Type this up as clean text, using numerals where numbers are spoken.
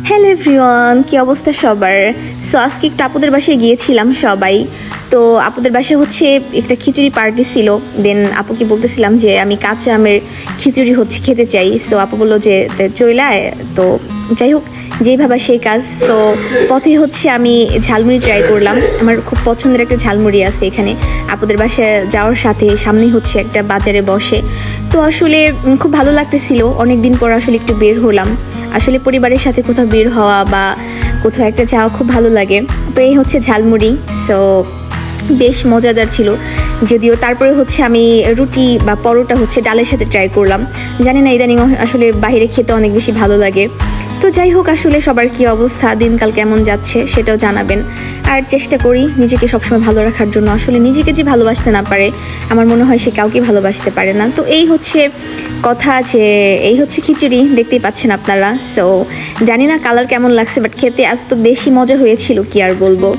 Hello everyone, কি অবস্থা সবার? সো আজকে একটু আপুদের বাসায় গিয়েছিলাম সবাই। তো আপুদের বাসায় হচ্ছে একটা খিচুড়ি পার্টি ছিল। দেন আপুকে বলতেছিলাম যে আমি কাঁচা আমের খিচুড়ি হচ্ছে খেতে চাই। সো আপু বললো যে চইলায়। তো যাই হোক, যেভাবে সেই কাজ। সো পথে হচ্ছে আমি ঝালমুড়ি ট্রাই করলাম। আমার খুব পছন্দের একটা ঝালমুড়ি আছে এখানে। আপুদের বাসায় যাওয়ার সাথে সামনেই হচ্ছে একটা বাজারে বসে। তো আসলে খুব ভালো লাগতেছিল। অনেক দিন পর আসলে একটু বের হলাম। আসলে পরিবারের সাথে কোথাও বের হওয়া বা কোথাও একটা যাওয়া খুব ভালো লাগে। তো এই হচ্ছে ঝালমুড়ি। সো বেশ মজাদার ছিল। যদিও তারপরে হচ্ছে আমি রুটি বা পরোটা হচ্ছে ডালের সাথে ট্রাই করলাম। জানি না, ইদানিং আসলে বাইরে খেতে অনেক বেশি ভালো লাগে। তো যাই হোক, আসলে সবার কি অবস্থা, দিনকাল কেমন যাচ্ছে সেটাও জানাবেন। আর চেষ্টা করি নিজেকে সবসময় ভালো রাখার জন্য। আসলে নিজেকে যে ভালোবাসতে না পারে, আমার মনে হয় সে কাউকে ভালোবাসতে পারে না। তো এই হচ্ছে কথা, যে এই হচ্ছে খিচুড়ি, দেখতেই পাচ্ছেন আপনারা। সো জানি না কালার কেমন লাগছে, বাট খেতে এত বেশি মজা হয়েছিল কি আর বলবো।